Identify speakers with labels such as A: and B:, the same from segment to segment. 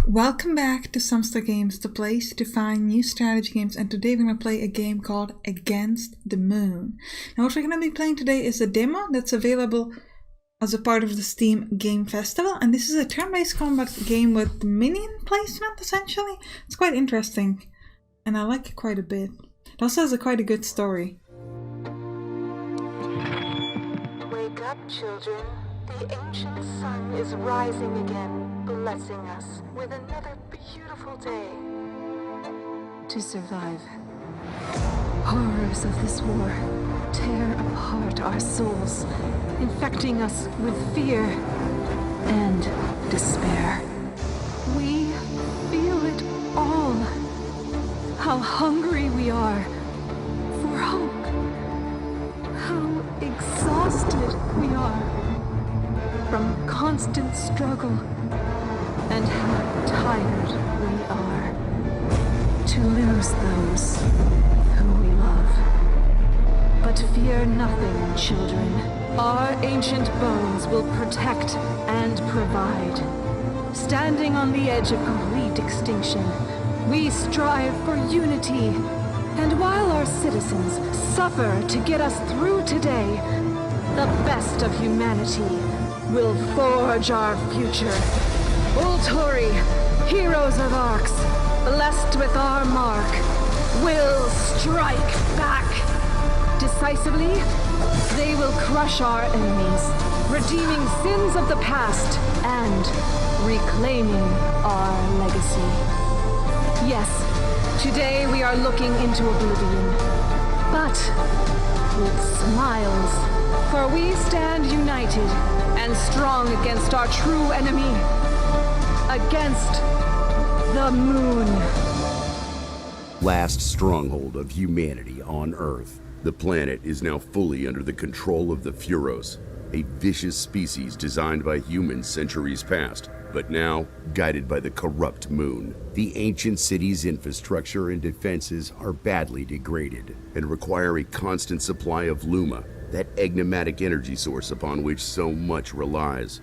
A: Welcome back to Sampstra Games, the place to find new strategy games, and today we're going to play a game called Against the Moon. Now what we're going to be playing today is a demo that's available as a part of the Steam Game Festival, and this is a turn-based combat game with minion placement essentially. It's quite interesting and I like it quite a bit. It also has quite a good story.
B: Wake up, children. The ancient sun is rising again, blessing us with another beautiful day. To survive. Horrors of this war tear apart our souls, infecting us with fear and despair. We feel it all. How hungry we are for hope. How exhausted we are from constant struggle, and how tired we are to lose those who we love. But fear nothing, children. Our ancient bones will protect and provide. Standing on the edge of complete extinction, we strive for unity. And while our citizens suffer to get us through today, the best of humanity will forge our future. Ultori, heroes of Arx, blessed with our mark, will strike back. Decisively, they will crush our enemies, redeeming sins of the past and reclaiming our legacy. Yes, today we are looking into oblivion, but with smiles, for we stand united and strong against our true enemy, against the moon.
C: Last stronghold of humanity on Earth. The planet is now fully under the control of the Furos, a vicious species designed by humans centuries past, but now guided by the corrupt moon. The ancient city's infrastructure and defenses are badly degraded and require a constant supply of Luma, that enigmatic energy source upon which so much relies.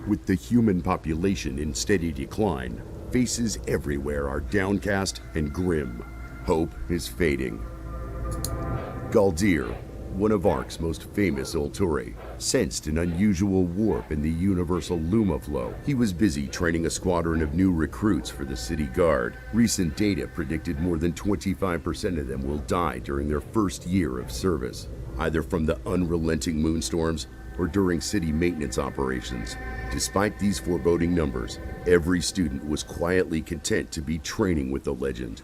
C: With the human population in steady decline, faces everywhere are downcast and grim. Hope is fading. Galdir, one of Ark's most famous Ultori, sensed an unusual warp in the universal Luma flow. He was busy training a squadron of new recruits for the city guard. Recent data predicted more than 25% of them will die during their first year of service, either from the unrelenting moonstorms or during city maintenance operations. Despite these foreboding numbers, every student was quietly content to be training with the legend.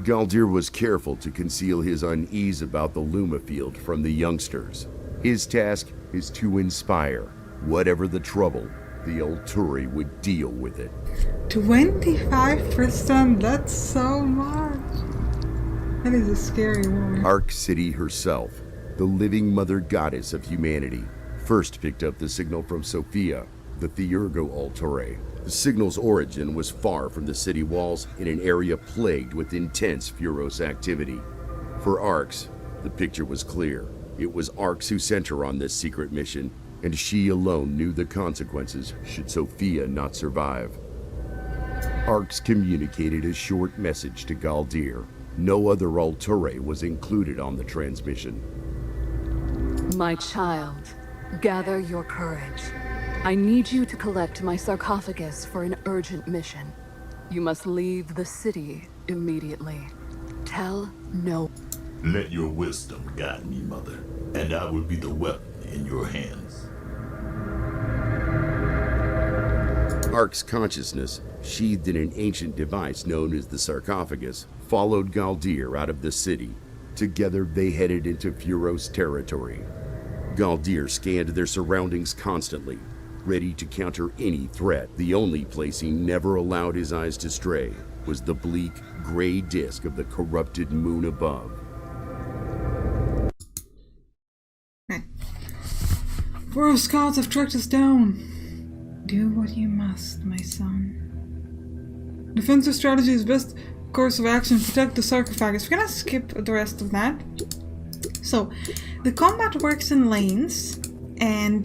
C: Galdir was careful to conceal his unease about the Luma field from the youngsters. His task is to inspire. Whatever the trouble, the Ultori would deal with it.
A: 25%, that's so much. That is a scary woman.
C: Ark City herself, the living mother goddess of humanity, first picked up the signal from Sophia, the Theurgo Ultori. The signal's origin was far from the city walls in an area plagued with intense Furos activity. For Arx, the picture was clear. It was Arx who sent her on this secret mission, and she alone knew the consequences should Sophia not survive. Arx communicated a short message to Galdir. No other Ultori was included on the transmission.
D: My child, gather your courage. I need you to collect my sarcophagus for an urgent mission. You must leave the city immediately. Tell no.
E: Let your wisdom guide me, Mother, and I will be the weapon in your hands.
C: Ark's consciousness, sheathed in an ancient device known as the sarcophagus, followed Galdir out of the city. Together they headed into Furos territory. Galdir scanned their surroundings constantly, ready to counter any threat. The only place he never allowed his eyes to stray was the bleak, gray disk of the corrupted moon above.
A: Furos gods have tracked us down. Do what you must, my son. Defensive strategy is best course of action. Protect the sarcophagus. We're gonna skip the rest of that. So, the combat works in lanes, and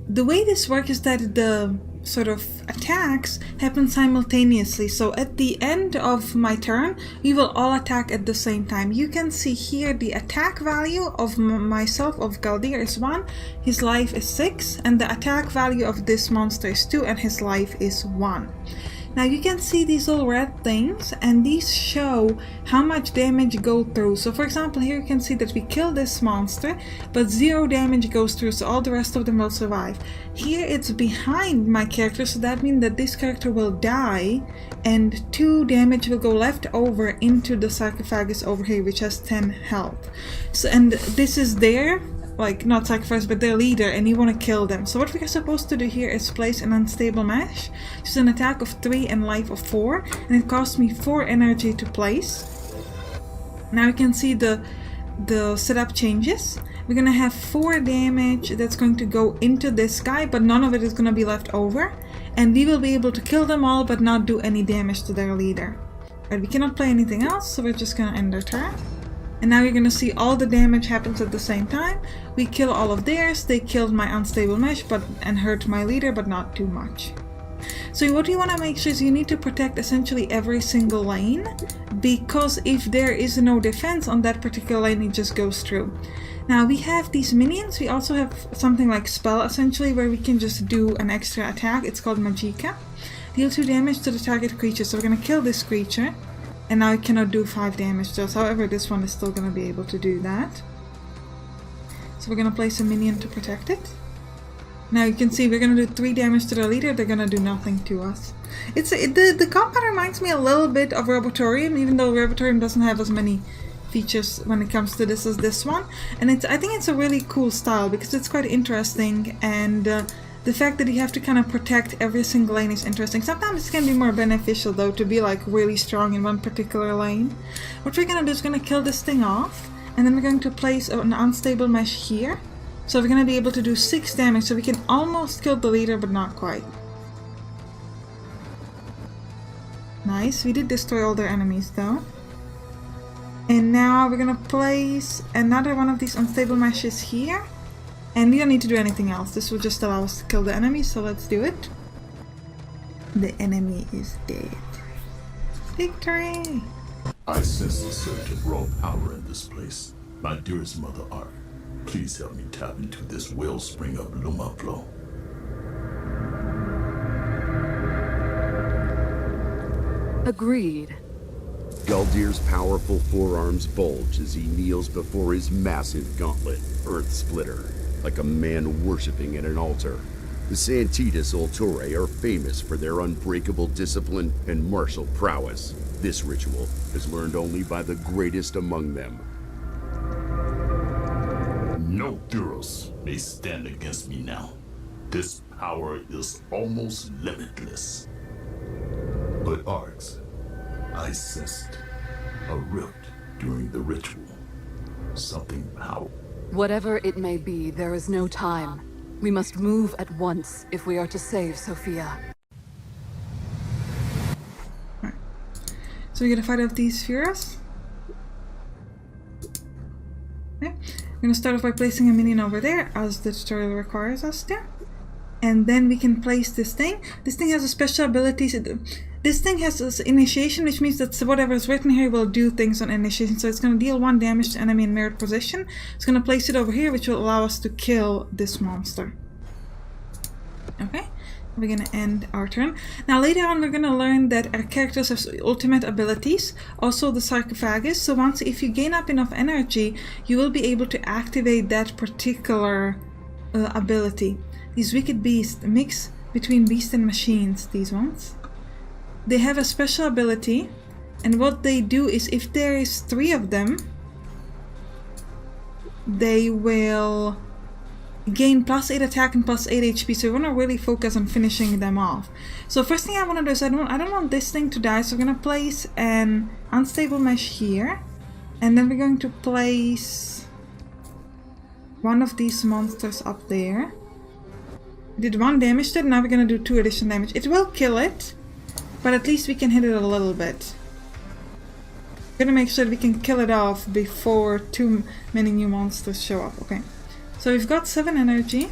A: the way this works is that the sort of attacks happen simultaneously. So at the end of my turn, we will all attack at the same time. You can see here the attack value of myself, of Galdir, is 1, his life is 6, and the attack value of this monster is 2, and his life is 1. Now you can see these little red things, and these show how much damage go through. So for example, here you can see that we kill this monster, but 0 damage goes through, so all the rest of them will survive. Here it's behind my character, so that means that this character will die, and 2 damage will go left over into the sarcophagus over here, which has 10 health. So, and this is their, like, not sacrifice, but their leader, and you want to kill them. So what we are supposed to do here is place an unstable mesh, which is an attack of 3 and life of 4, and it costs me 4 energy to place. Now you can see the setup changes. We're gonna have 4 damage that's going to go into this guy, but none of it is gonna be left over, and we will be able to kill them all but not do any damage to their leader. But we cannot play anything else, so we're just gonna end our turn. And now you're gonna see all the damage happens at the same time. We kill all of theirs, they killed my unstable mesh and hurt my leader, but not too much. So what you want to make sure is you need to protect essentially every single lane, because if there is no defense on that particular lane, it just goes through. Now we have these minions, we also have something like spell essentially, where we can just do an extra attack. It's called Magicka. Deal 2 damage to the target creature, so we're gonna kill this creature. And now it cannot do 5 damage to us, however this one is still going to be able to do that. So we're going to place a minion to protect it. Now you can see we're going to do 3 damage to the leader, they're going to do nothing to us. The combat reminds me a little bit of Robotorium, even though Robotorium doesn't have as many features when it comes to this as this one. And I think it's a really cool style because it's quite interesting, and the fact that you have to kind of protect every single lane is interesting. Sometimes it can be more beneficial though to be like really strong in one particular lane. What we're gonna do is gonna kill this thing off, and then we're going to place an unstable mesh here. So we're gonna be able to do 6 damage, so we can almost kill the leader but not quite. Nice, we did destroy all their enemies though. And now we're gonna place another one of these unstable meshes here. And we don't need to do anything else. This will just allow us to kill the enemy, so let's do it. The enemy is dead. Victory!
E: I sense a surge of raw power in this place. My dearest Mother Ark, please help me tap into this wellspring of Luma flow.
D: Agreed.
C: Galdir's powerful forearms bulge as he kneels before his massive gauntlet, Earth Splitter, like a man worshipping at an altar. The Santitas Ultore are famous for their unbreakable discipline and martial prowess. This ritual is learned only by the greatest among them.
E: No Duros may stand against me now. This power is almost limitless. But Arx, I sensed a rift during the ritual. Something powerful.
D: Whatever it may be, there is no time. We must move at once if we are to save Sophia.
A: Right. So we're gonna fight off these Furas. Okay. We're gonna start off by placing a minion over there, as the tutorial requires us to. And then we can place this thing. This thing has a special ability. This thing has this initiation, which means that whatever is written here will do things on initiation. So it's going to deal 1 damage to enemy in mirrored position. It's going to place it over here, which will allow us to kill this monster. Okay, we're going to end our turn. Now later on we're going to learn that our characters have ultimate abilities, also the sarcophagus. So once, if you gain up enough energy, you will be able to activate that particular ability. These wicked beasts, a mix between beast and machines, these ones. They have a special ability, and what they do is if there is 3 of them, they will gain +8 attack and +8 HP, so we want to really focus on finishing them off. So first thing I want to do is I don't want this thing to die, so we're going to place an unstable mesh here, and then we're going to place one of these monsters up there. We did 1 damage to it, now we're going to do 2 additional damage. It will kill it, but at least we can hit it a little bit. We're gonna make sure that we can kill it off before too many new monsters show up. Okay, so we've got 7 energy.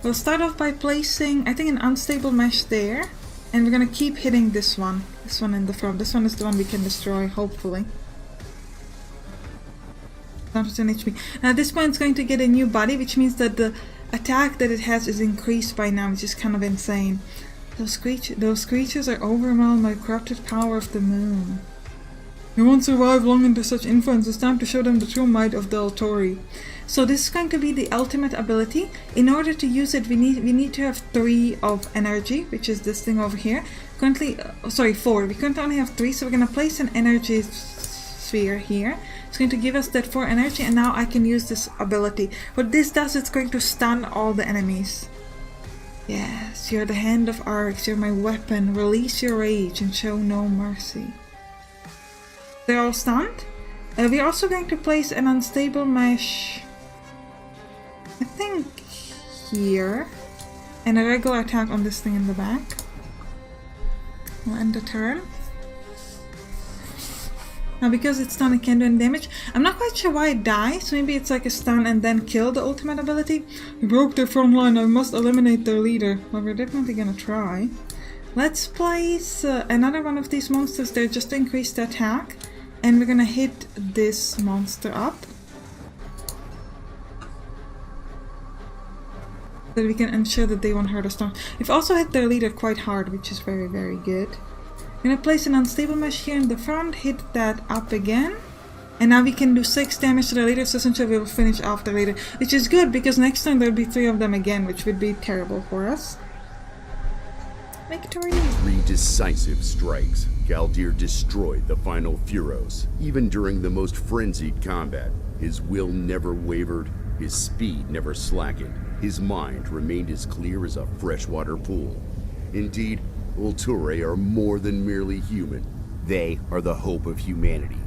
A: We'll start off by placing, I think, an unstable mesh there. And we're gonna keep hitting this one. This one in the front. This one is the one we can destroy, hopefully. Down to 10 HP. Now at this point it's going to get a new body, which means that the attack that it has is increased by now, which is kind of insane. Those creatures are overwhelmed by the corrupted power of the moon. They won't survive long under such influence. It's time to show them the true might of the Altori. So this is going to be the ultimate ability. In order to use it, we need to have 3 of energy, which is this thing over here. Currently, 4. We currently only have 3, so we're going to place an energy sphere here. It's going to give us that 4 energy, and now I can use this ability. What this does, it's going to stun all the enemies. Yes, you're the hand of Arx, you're my weapon. Release your rage and show no mercy. They're all stunned. We're also going to place an unstable mesh, I think here, and a regular attack on this thing in the back. We'll end the turn. Now because it's stunned, it can't do any damage. I'm not quite sure why it dies. Maybe it's like a stun and then kill the ultimate ability. We broke their front line. I must eliminate their leader. Well, we're definitely gonna try. Let's place another one of these monsters there just to increase the attack. And we're gonna hit this monster up. So that we can ensure that they won't hurt us. We've also hit their leader quite hard, which is very, very good. I'm gonna place an unstable mesh here in the front, hit that up again. And now we can do 6 damage to the leader, so essentially we will finish off the leader. Which is good, because next time there'll be 3 of them again, which would be terrible for us. Victory!
C: 3 decisive strikes. Galdir destroyed the final Furos. Even during the most frenzied combat, his will never wavered, his speed never slackened, his mind remained as clear as a freshwater pool. Indeed, Ulturi are more than merely human. They are the hope of humanity.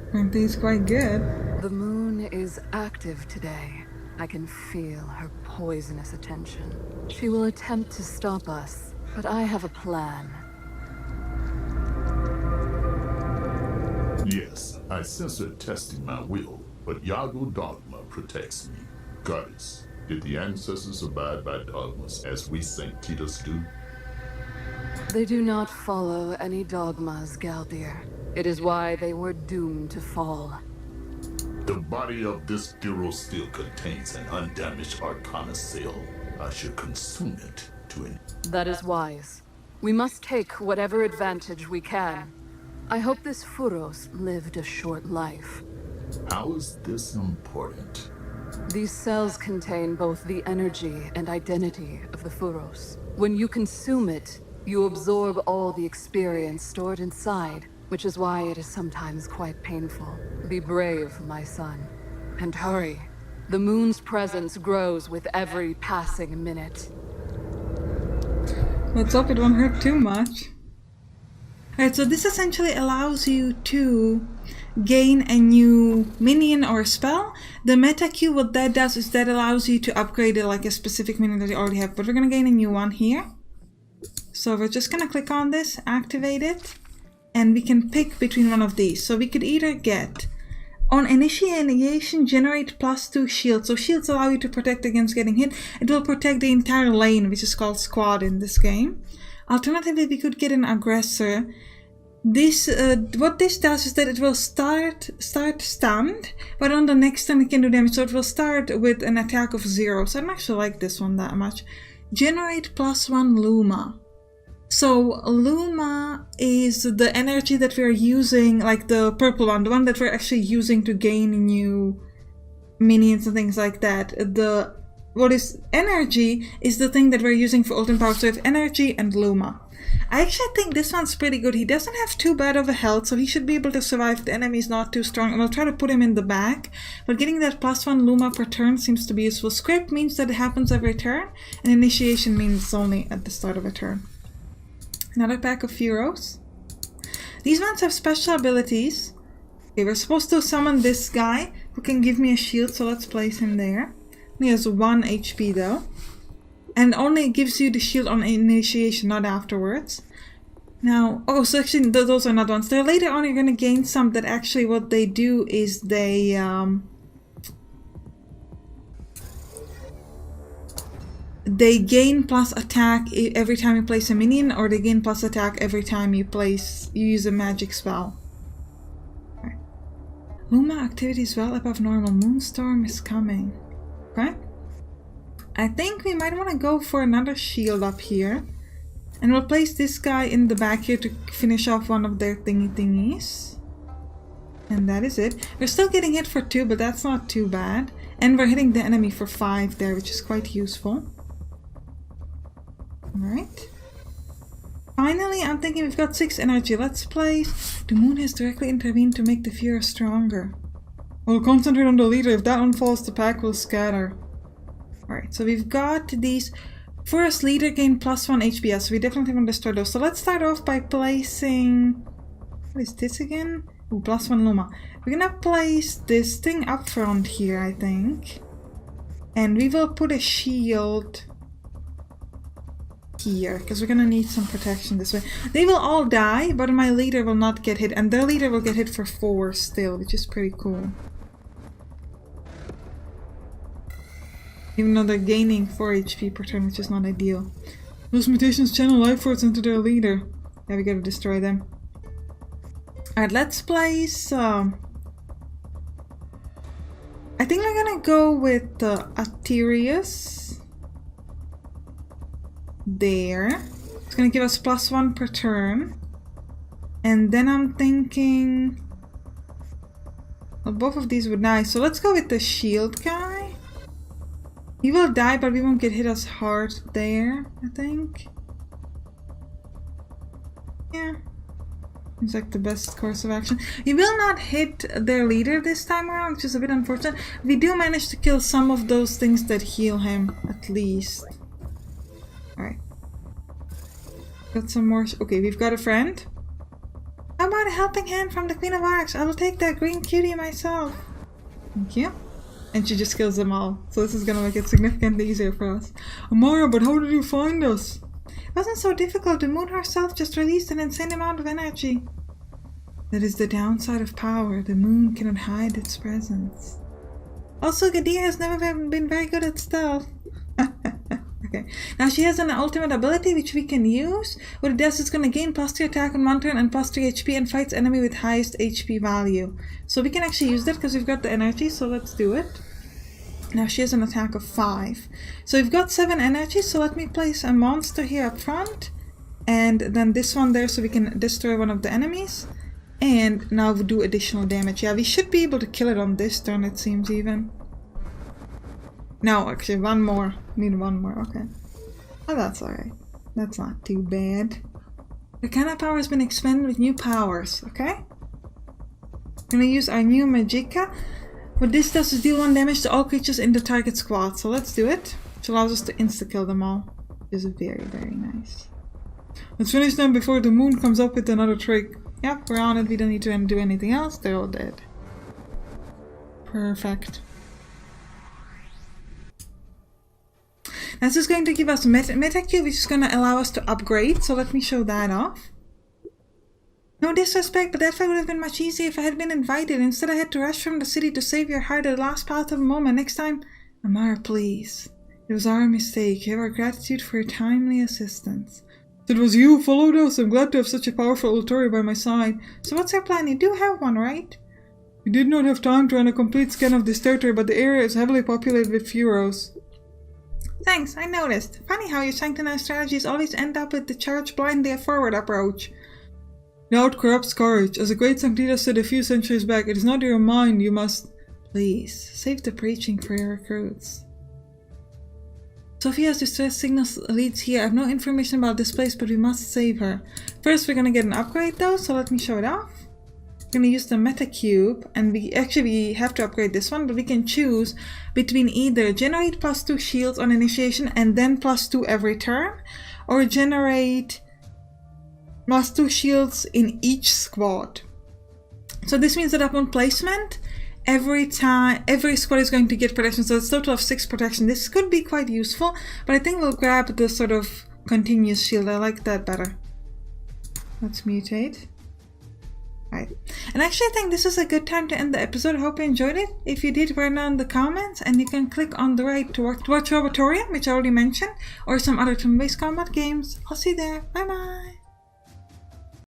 A: I think it's quite good.
D: The moon is active today. I can feel her poisonous attention. She will attempt to stop us, but I have a plan.
E: Yes, I sense her testing my will, but Yago Dogma protects me. Goddess, did the ancestors abide by dogmas as we St. Titus do?
D: They do not follow any dogmas, Galdir. It is why they were doomed to fall.
E: The body of this Duro still contains an undamaged Arcana seal. I should consume it to
D: That is wise. We must take whatever advantage we can. I hope this Furos lived a short life.
E: How is this important?
D: These cells contain both the energy and identity of the Furos. When you consume it, you absorb all the experience stored inside, which is why it is sometimes quite painful. Be brave, my son. And hurry. The moon's presence grows with every passing minute.
A: Let's hope it won't hurt too much. Alright, so this essentially allows you to gain a new minion or spell. The meta Q, what that does is that allows you to upgrade it like a specific minion that you already have. But we're gonna gain a new one here. So we're just gonna click on this, activate it, and we can pick between one of these. So we could either get, on initiation, generate +2 shields. So shields allow you to protect against getting hit. It will protect the entire lane, which is called squad in this game. Alternatively, we could get an aggressor. This what this does is that it will start stunned, but on the next turn it can do damage. So it will start with an attack of 0. So I don't actually like this one that much. Generate +1 Luma. So Luma is the energy that we're using, like the purple one, the one that we're actually using to gain new minions and things like that. What is energy is the thing that we're using for ultimate power. So we have energy and Luma. I actually think this one's pretty good. He doesn't have too bad of a health, so he should be able to survive if the enemy is not too strong. And we'll try to put him in the back. But getting that +1 Luma per turn seems to be useful. Script means that it happens every turn, and initiation means it's only at the start of a turn. Another pack of Furos. These ones have special abilities. Okay, we're supposed to summon this guy who can give me a shield, so let's place him there. He has 1 HP though. And only gives you the shield on initiation, not afterwards. Now, oh, so actually those are not ones. There later on you're going to gain some that actually what they do is they gain plus attack every time you place a minion, or they gain plus attack every time you use a magic spell. Okay. Luma activity is well above normal. Moonstorm is coming. Okay. I think we might want to go for another shield up here. And we'll place this guy in the back here to finish off one of their thingies. And that is it. We're still getting hit for 2, but that's not too bad. And we're hitting the enemy for 5 there, which is quite useful. Alright. Finally, I'm thinking we've got 6 energy. Let's place... The moon has directly intervened to make the fear stronger. We'll concentrate on the leader. If that one falls, the pack will scatter. Alright, so we've got these... First leader gain +1 HP, so we definitely want to destroy those. So let's start off by placing... What is this again? Ooh, +1 Luma. We're gonna place this thing up front here, I think. And we will put a shield here, because we're gonna need some protection this way. They will all die, but my leader will not get hit, and their leader will get hit for 4 still, which is pretty cool. Even though they're gaining 4 HP per turn, which is not ideal. Those mutations channel life force into their leader. Yeah, we gotta destroy them. Alright, let's place... I think we're gonna go with Aterius. There. It's gonna give us +1 per turn. And then I'm thinking... Well, both of these would die, so let's go with the shield guy. He will die, but we won't get hit as hard there, I think. Yeah. Seems like the best course of action. We will not hit their leader this time around, which is a bit unfortunate. We do manage to kill some of those things that heal him, at least. Alright. Got some more... Okay, we've got a friend. How about a helping hand from the Queen of Arcs? I will take that green cutie myself. Thank you. And she just kills them all. So this is gonna make it significantly easier for us. Amara, but how did you find us? It wasn't so difficult. The moon herself just released an insane amount of energy. That is the downside of power. The moon cannot hide its presence. Also, Gadia has never been very good at stealth. Okay. Now she has an ultimate ability which we can use. What it does is going to gain +3 attack on 1 turn and +3 HP and fights enemy with highest HP value. So we can actually use that because we've got the energy, so let's do it. Now she has an attack of 5. So we've got 7 energy, so let me place a monster here up front. And then this one there so we can destroy one of the enemies. And now we do additional damage. Yeah, we should be able to kill it on this turn, it seems even. No, actually, one more. We need one more, okay. Oh, that's alright. That's not too bad. Arcana power has been expanded with new powers, okay? Gonna use our new Magicka. What this does is deal 1 damage to all creatures in the target squad. So let's do it. Which allows us to insta-kill them all. Which is very, very nice. Let's finish them before the moon comes up with another trick. Yep, we're on it. We don't need to do anything else. They're all dead. Perfect. This is going to give us Metacube, which is going to allow us to upgrade. So let me show that off. No disrespect, but that fight would have been much easier if I had been invited. Instead, I had to rush from the city to save your heart at the last path of a moment. Next time, Amara, please. It was our mistake. You have our gratitude for your timely assistance. It was you who followed us. I'm glad to have such a powerful Ultori by my side. So what's our plan? You do have one, right? We did not have time to run a complete scan of this territory, but the area is heavily populated with Furos. Thanks, I noticed. Funny how your sanctionized strategies always end up with the charge blindly forward approach. Doubt corrupts courage. As a great Sanctita said a few centuries back, it is not your mind you must... Please, save the preaching for your recruits. Sophia's distress signals leads here. I have no information about this place, but we must save her. First, we're gonna get an upgrade though, so let me show it off. We're gonna use the Metacube, and we have to upgrade this one, but we can choose between either generate +2 shields on initiation and then +2 every turn, or generate +2 shields in each squad. So this means that upon placement, every squad is going to get protection, so it's a total of 6 protection. This could be quite useful, but I think we'll grab the sort of continuous shield. I like that better. Let's mutate. Right. And actually I think this is a good time to end the episode. I hope you enjoyed it. If you did, write down in the comments, and you can click on the right to watch Robotorium, which I already mentioned, or some other turn-based combat games. I'll see you there. Bye bye!